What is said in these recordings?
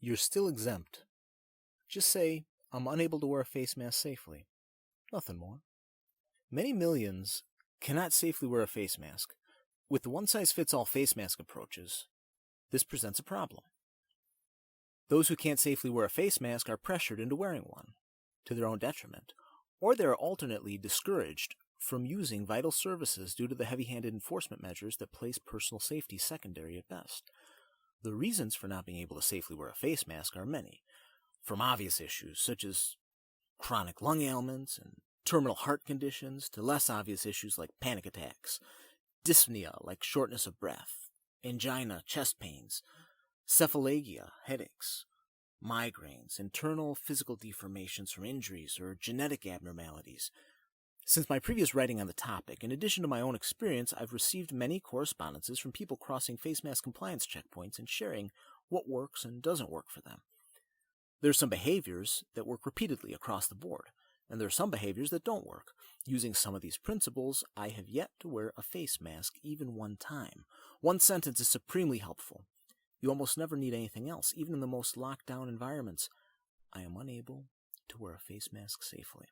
You're still exempt. Just say, I'm unable to wear a face mask safely. Nothing more. Many millions cannot safely wear a face mask. With the one-size-fits-all face mask approaches, this presents a problem. Those who can't safely wear a face mask are pressured into wearing one, to their own detriment, or they are alternately discouraged from using vital services due to the heavy-handed enforcement measures that place personal safety secondary at best. The reasons for not being able to safely wear a face mask are many, from obvious issues such as chronic lung ailments and terminal heart conditions to less obvious issues like panic attacks, dyspnea like shortness of breath, angina, chest pains, cephalalgia, headaches, migraines, internal physical deformations from injuries or genetic abnormalities. Since my previous writing on the topic, in addition to my own experience, I've received many correspondences from people crossing face mask compliance checkpoints and sharing what works and doesn't work for them. There are some behaviors that work repeatedly across the board, and there are some behaviors that don't work. Using some of these principles, I have yet to wear a face mask even one time. One sentence is supremely helpful. You almost never need anything else, even in the most locked-down environments. I am unable to wear a face mask safely.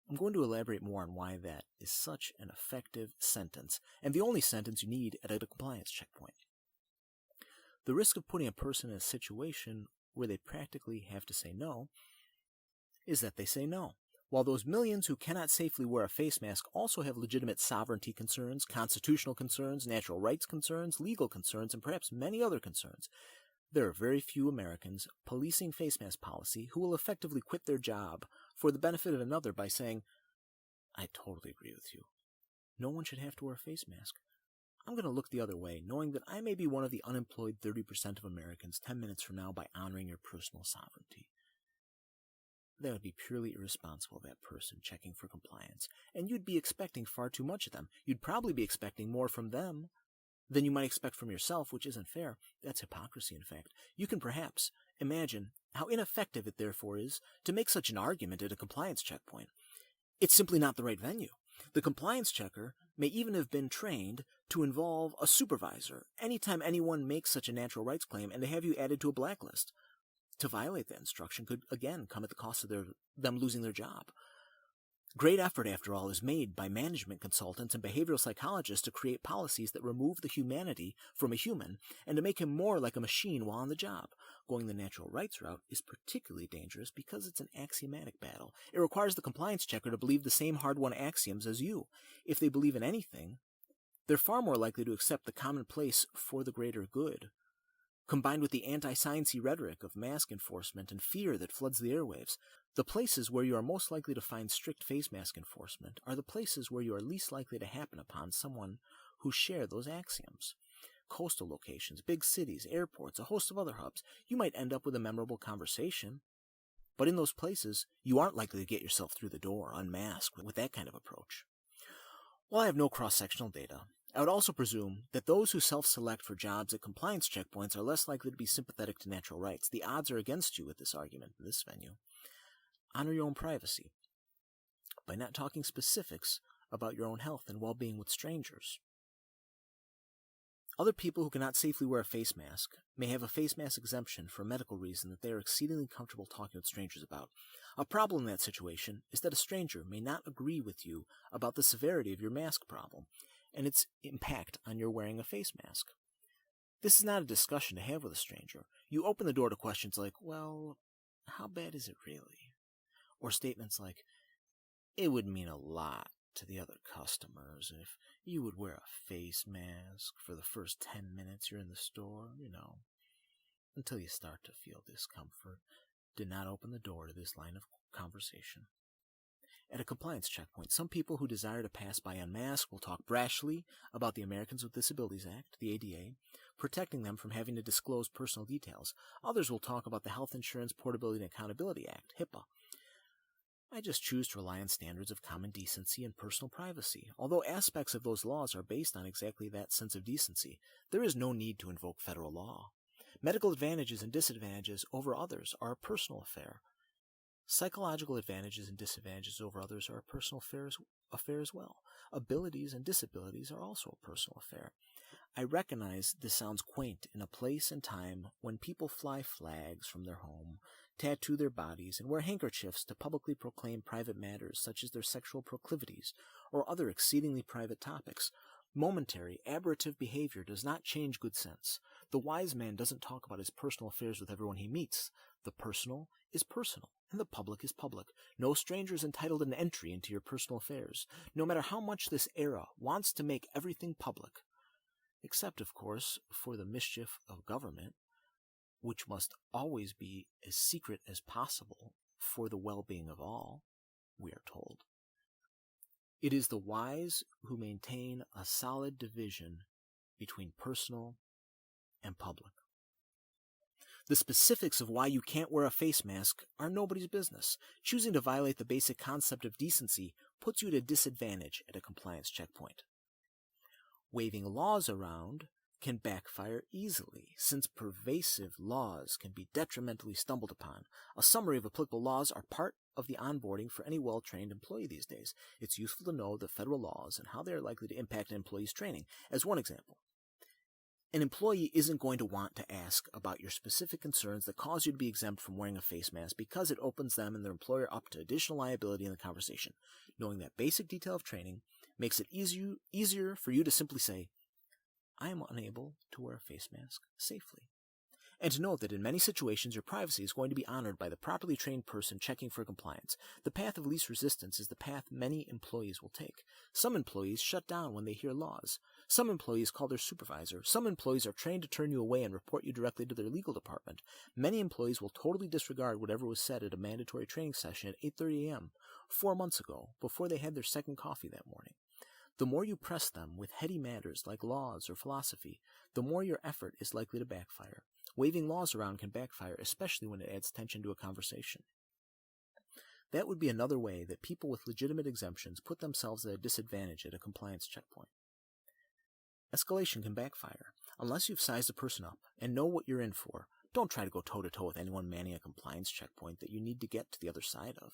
I'm going to elaborate more on why that is such an effective sentence, and the only sentence you need at a compliance checkpoint. The risk of putting a person in a situation where they practically have to say no is that they say no. While those millions who cannot safely wear a face mask also have legitimate sovereignty concerns, constitutional concerns, natural rights concerns, legal concerns, and perhaps many other concerns, there are very few Americans policing face mask policy who will effectively quit their job for the benefit of another by saying, I totally agree with you. No one should have to wear a face mask. I'm going to look the other way, knowing that I may be one of the unemployed 30% of Americans 10 minutes from now by honoring your personal sovereignty. That would be purely irresponsible of that person checking for compliance, and you'd be expecting far too much of them. You'd probably be expecting more from them than you might expect from yourself, which isn't fair. That's hypocrisy, in fact. You can perhaps imagine how ineffective it therefore is to make such an argument at a compliance checkpoint. It's simply not the right venue. The compliance checker may even have been trained to involve a supervisor anytime anyone makes such a natural rights claim and to have you added to a blacklist. To violate that instruction could, again, come at the cost of them losing their job. Great effort, after all, is made by management consultants and behavioral psychologists to create policies that remove the humanity from a human and to make him more like a machine while on the job. Going the natural rights route is particularly dangerous because it's an axiomatic battle. It requires the compliance checker to believe the same hard-won axioms as you. If they believe in anything, they're far more likely to accept the commonplace for the greater good. Combined with the anti-sciencey rhetoric of mask enforcement and fear that floods the airwaves, the places where you are most likely to find strict face mask enforcement are the places where you are least likely to happen upon someone who share those axioms. Coastal locations, big cities, airports, a host of other hubs, you might end up with a memorable conversation. But in those places, you aren't likely to get yourself through the door unmasked with that kind of approach. While I have no cross-sectional data, I would also presume that those who self-select for jobs at compliance checkpoints are less likely to be sympathetic to natural rights. The odds are against you with this argument in this venue. Honor your own privacy by not talking specifics about your own health and well-being with strangers. Other people who cannot safely wear a face mask may have a face mask exemption for a medical reason that they are exceedingly comfortable talking with strangers about. A problem in that situation is that a stranger may not agree with you about the severity of your mask problem and its impact on your wearing a face mask. This is not a discussion to have with a stranger. You open the door to questions like, well, how bad is it really? Or statements like, it would mean a lot to the other customers if you would wear a face mask for the first 10 minutes you're in the store, until you start to feel discomfort. Do not open the door to this line of conversation. At a compliance checkpoint, some people who desire to pass by unmasked will talk brashly about the Americans with Disabilities Act, the ADA, protecting them from having to disclose personal details. Others will talk about the Health Insurance Portability and Accountability Act, HIPAA. I just choose to rely on standards of common decency and personal privacy. Although aspects of those laws are based on exactly that sense of decency, there is no need to invoke federal law. Medical advantages and disadvantages over others are a personal affair. Psychological advantages and disadvantages over others are a personal affair as well. Abilities and disabilities are also a personal affair. I recognize this sounds quaint in a place and time when people fly flags from their home, tattoo their bodies, and wear handkerchiefs to publicly proclaim private matters such as their sexual proclivities or other exceedingly private topics. Momentary, aberrative behavior does not change good sense. The wise man doesn't talk about his personal affairs with everyone he meets. The personal is personal, and the public is public. No stranger is entitled an entry into your personal affairs, no matter how much this era wants to make everything public. Except, of course, for the mischief of government, which must always be as secret as possible for the well-being of all, we are told. It is the wise who maintain a solid division between personal and public. The specifics of why you can't wear a face mask are nobody's business. Choosing to violate the basic concept of decency puts you at a disadvantage at a compliance checkpoint. Waving laws around can backfire easily, since pervasive laws can be detrimentally stumbled upon. A summary of applicable laws are part of the onboarding for any well-trained employee these days. It's useful to know the federal laws and how they are likely to impact an employee's training. As one example, an employee isn't going to want to ask about your specific concerns that cause you to be exempt from wearing a face mask because it opens them and their employer up to additional liability in the conversation. Knowing that basic detail of training makes it easier for you to simply say, I am unable to wear a face mask safely. And to note that in many situations your privacy is going to be honored by the properly trained person checking for compliance. The path of least resistance is the path many employees will take. Some employees shut down when they hear laws. Some employees call their supervisor. Some employees are trained to turn you away and report you directly to their legal department. Many employees will totally disregard whatever was said at a mandatory training session at 8:30 a.m. 4 months ago, before they had their second coffee that morning. The more you press them with heady matters like laws or philosophy, the more your effort is likely to backfire. Waving laws around can backfire, especially when it adds tension to a conversation. That would be another way that people with legitimate exemptions put themselves at a disadvantage at a compliance checkpoint. Escalation can backfire. Unless you've sized a person up and know what you're in for, don't try to go toe-to-toe with anyone manning a compliance checkpoint that you need to get to the other side of.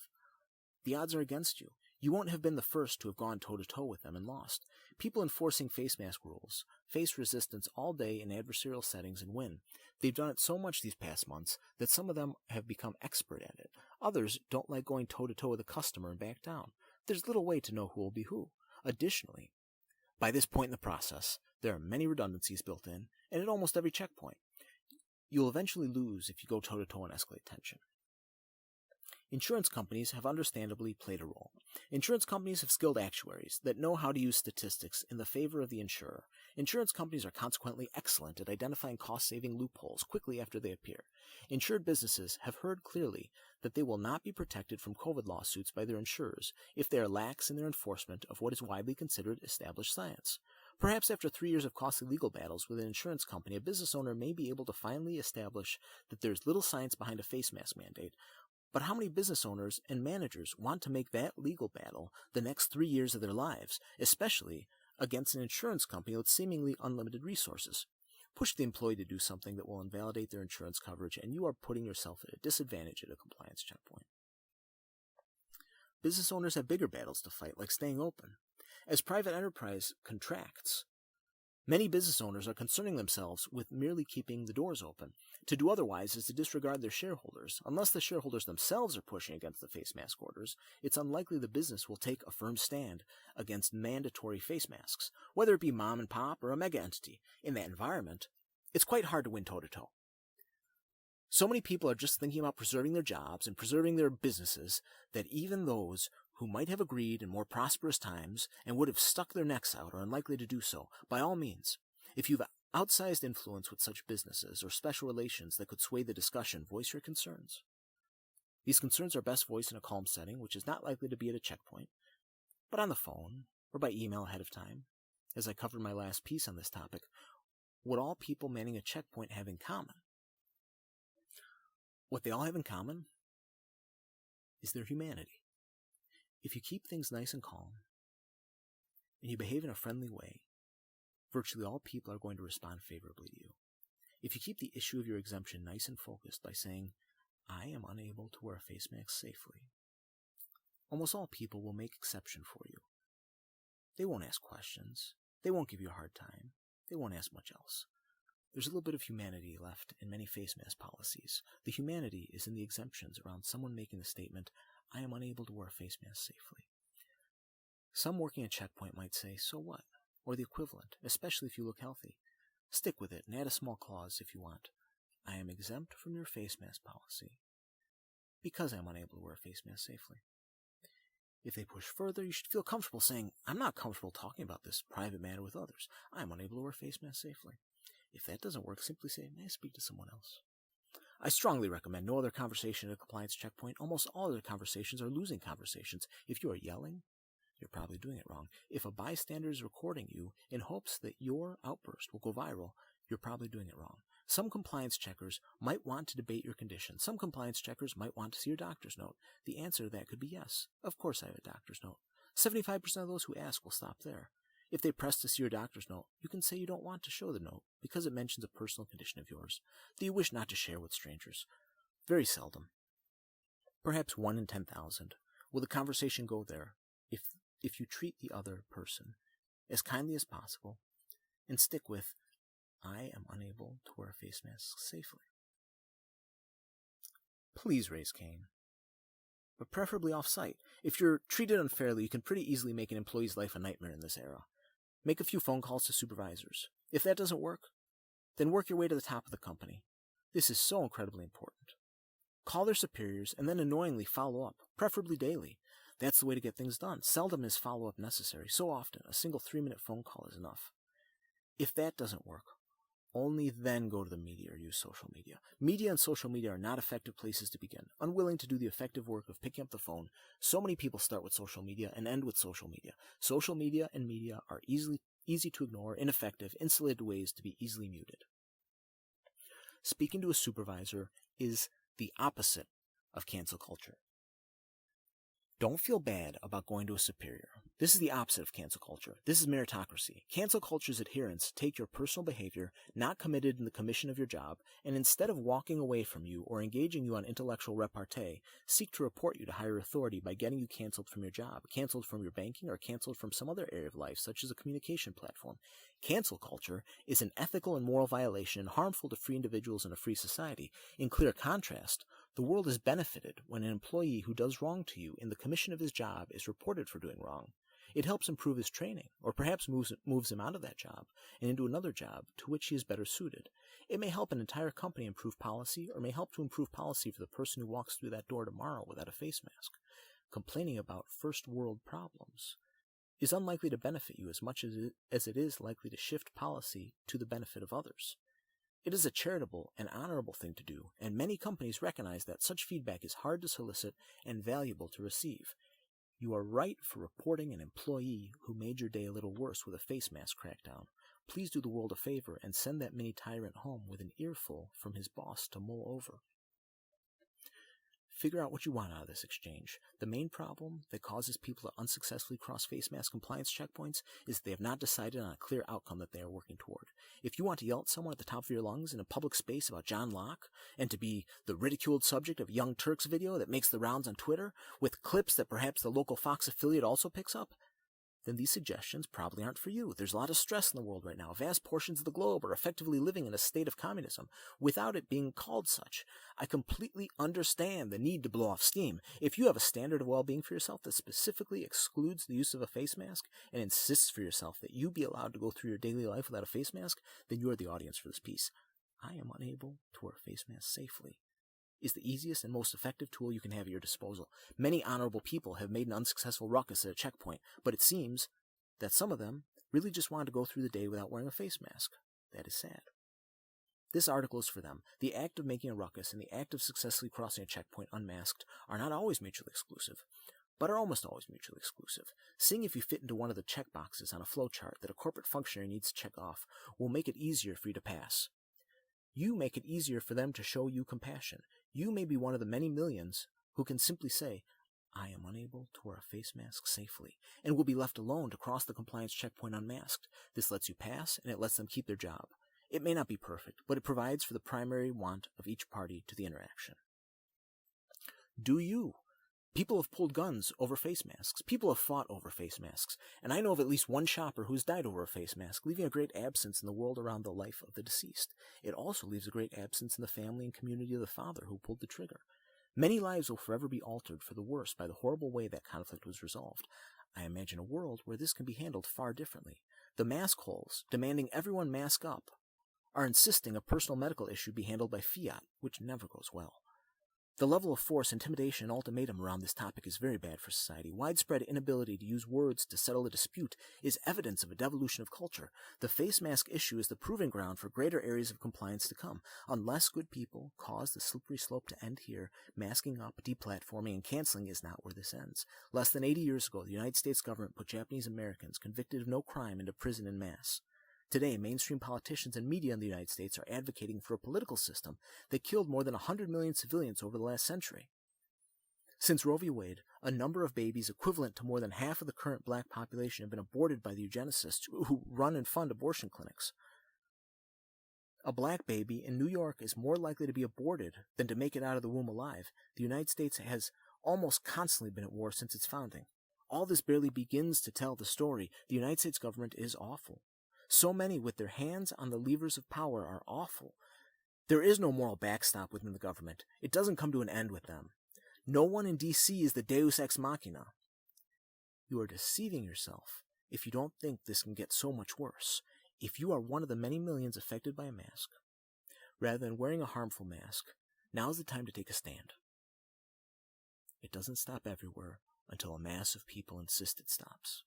The odds are against you. You won't have been the first to have gone toe-to-toe with them and lost. People enforcing face mask rules face resistance all day in adversarial settings and win. They've done it so much these past months that some of them have become expert at it. Others don't like going toe-to-toe with a customer and back down. There's little way to know who will be who. Additionally, by this point in the process, there are many redundancies built in, and at almost every checkpoint. You'll eventually lose if you go toe-to-toe and escalate tension. Insurance companies have understandably played a role. Insurance companies have skilled actuaries that know how to use statistics in the favor of the insurer. Insurance companies are consequently excellent at identifying cost-saving loopholes quickly after they appear. Insured businesses have heard clearly that they will not be protected from COVID lawsuits by their insurers if they are lax in their enforcement of what is widely considered established science. Perhaps after 3 years of costly legal battles with an insurance company, a business owner may be able to finally establish that there is little science behind a face mask mandate. But how many business owners and managers want to make that legal battle the next 3 years of their lives, especially against an insurance company with seemingly unlimited resources? Push the employee to do something that will invalidate their insurance coverage, and you are putting yourself at a disadvantage at a compliance checkpoint. Business owners have bigger battles to fight, like staying open. As private enterprise contracts, many business owners are concerning themselves with merely keeping the doors open. To do otherwise is to disregard their shareholders. Unless the shareholders themselves are pushing against the face mask orders, it's unlikely the business will take a firm stand against mandatory face masks, whether it be mom and pop or a mega entity. In that environment, it's quite hard to win toe-to-toe. So many people are just thinking about preserving their jobs and preserving their businesses that even those who might have agreed in more prosperous times and would have stuck their necks out are unlikely to do so. By all means, if you've outsized influence with such businesses or special relations that could sway the discussion, voice your concerns. These concerns are best voiced in a calm setting, which is not likely to be at a checkpoint, but on the phone or by email ahead of time. As I covered in my last piece on this topic, what all people manning a checkpoint have in common? What they all have in common is their humanity. If you keep things nice and calm, and you behave in a friendly way, virtually all people are going to respond favorably to you. If you keep the issue of your exemption nice and focused by saying, I am unable to wear a face mask safely, almost all people will make exception for you. They won't ask questions. They won't give you a hard time. they won't ask much else. There's a little bit of humanity left in many face mask policies. The humanity is in the exemptions around someone making the statement, I am unable to wear a face mask safely. Some working at checkpoint might say, so what? Or the equivalent, especially if you look healthy. Stick with it and add a small clause if you want. I am exempt from your face mask policy because I am unable to wear a face mask safely. If they push further, you should feel comfortable saying, I'm not comfortable talking about this private matter with others. I am unable to wear a face mask safely. If that doesn't work, simply say, may I speak to someone else? I strongly recommend no other conversation at a compliance checkpoint. Almost all other conversations are losing conversations. If you are yelling, you're probably doing it wrong. If a bystander is recording you in hopes that your outburst will go viral, you're probably doing it wrong. Some compliance checkers might want to debate your condition. Some compliance checkers might want to see your doctor's note. The answer to that could be yes. Of course I have a doctor's note. 75% of those who ask will stop there. If they press to see your doctor's note, you can say you don't want to show the note because it mentions a personal condition of yours that you wish not to share with strangers. Very seldom, perhaps 1 in 10,000, will the conversation go there if you treat the other person as kindly as possible and stick with, I am unable to wear a face mask safely. Please raise Cain, but preferably off-site. If you're treated unfairly, you can pretty easily make an employee's life a nightmare in this era. Make a few phone calls to supervisors. If that doesn't work, then work your way to the top of the company. This is so incredibly important. Call their superiors and then annoyingly follow up, preferably daily. That's the way to get things done. Seldom is follow-up necessary. So often, a single 3-minute phone call is enough. If that doesn't work, only then go to the media or use social media. Media and social media are not effective places to begin. Unwilling to do the effective work of picking up the phone, so many people start with social media and end with social media. Social media and media are easy to ignore, ineffective, insulated ways to be easily muted. Speaking to a supervisor is the opposite of cancel culture. Don't feel bad about going to a superior. This is the opposite of cancel culture. This is meritocracy. Cancel culture's adherents take your personal behavior, not committed in the commission of your job, and instead of walking away from you or engaging you on intellectual repartee, seek to report you to higher authority by getting you canceled from your job, canceled from your banking, or canceled from some other area of life, such as a communication platform. Cancel culture is an ethical and moral violation and harmful to free individuals in a free society. In clear contrast, the world is benefited when an employee who does wrong to you in the commission of his job is reported for doing wrong. It helps improve his training, or perhaps moves him out of that job and into another job to which he is better suited. It may help an entire company improve policy, or may help to improve policy for the person who walks through that door tomorrow without a face mask. Complaining about first world problems is unlikely to benefit you as much as it is likely to shift policy to the benefit of others. It is a charitable and honorable thing to do, and many companies recognize that such feedback is hard to solicit and valuable to receive. You are right for reporting an employee who made your day a little worse with a face mask crackdown. Please do the world a favor and send that mini tyrant home with an earful from his boss to mull over. Figure out what you want out of this exchange. The main problem that causes people to unsuccessfully cross face mask compliance checkpoints is that they have not decided on a clear outcome that they are working toward. If you want to yell at someone at the top of your lungs in a public space about John Locke, and to be the ridiculed subject of Young Turk's video that makes the rounds on Twitter, with clips that perhaps the local Fox affiliate also picks up, then these suggestions probably aren't for you. There's a lot of stress in the world right now. Vast portions of the globe are effectively living in a state of communism without it being called such. I completely understand the need to blow off steam. If you have a standard of well-being for yourself that specifically excludes the use of a face mask and insists for yourself that you be allowed to go through your daily life without a face mask, then you are the audience for this piece. I am unable to wear a face mask safely is the easiest and most effective tool you can have at your disposal. Many honorable people have made an unsuccessful ruckus at a checkpoint, but it seems that some of them really just wanted to go through the day without wearing a face mask. That is sad. This article is for them. The act of making a ruckus and the act of successfully crossing a checkpoint unmasked are not always mutually exclusive, but are almost always mutually exclusive. Seeing if you fit into one of the checkboxes on a flowchart that a corporate functionary needs to check off will make it easier for you to pass. You make it easier for them to show you compassion. You may be one of the many millions who can simply say, I am unable to wear a face mask safely, and will be left alone to cross the compliance checkpoint unmasked. This lets you pass, and it lets them keep their job. It may not be perfect, but it provides for the primary want of each party to the interaction. Do you People have pulled guns over face masks. People have fought over face masks. And I know of at least one shopper who has died over a face mask, leaving a great absence in the world around the life of the deceased. It also leaves a great absence in the family and community of the father who pulled the trigger. Many lives will forever be altered for the worse by the horrible way that conflict was resolved. I imagine a world where this can be handled far differently. The mask holes, demanding everyone mask up, are insisting a personal medical issue be handled by fiat, which never goes well. The level of force, intimidation, and ultimatum around this topic is very bad for society. Widespread inability to use words to settle a dispute is evidence of a devolution of culture. The face mask issue is the proving ground for greater areas of compliance to come. Unless good people cause the slippery slope to end here, masking up, deplatforming, and canceling is not where this ends. Less than 80 years ago, the United States government put Japanese Americans convicted of no crime into prison en masse. Today, mainstream politicians and media in the United States are advocating for a political system that killed more than 100 million civilians over the last century. Since Roe v. Wade, a number of babies equivalent to more than half of the current black population have been aborted by the eugenicists who run and fund abortion clinics. A black baby in New York is more likely to be aborted than to make it out of the womb alive. The United States has almost constantly been at war since its founding. All this barely begins to tell the story. The United States government is awful. So many with their hands on the levers of power are awful. There is no moral backstop within the government. It doesn't come to an end with them. No one in D.C. is the deus ex machina. You are deceiving yourself if you don't think this can get so much worse. If you are one of the many millions affected by a mask, rather than wearing a harmful mask, now's the time to take a stand. It doesn't stop everywhere until a mass of people insist it stops.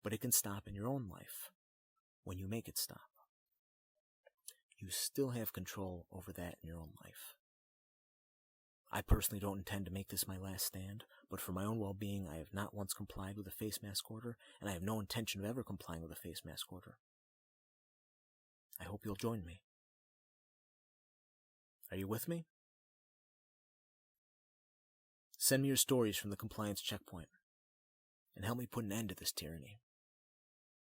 But it can stop in your own life when you make it stop. You still have control over that in your own life. I personally don't intend to make this my last stand, but for my own well-being, I have not once complied with a face mask order, and I have no intention of ever complying with a face mask order. I hope you'll join me. Are you with me? Send me your stories from the compliance checkpoint, and help me put an end to this tyranny.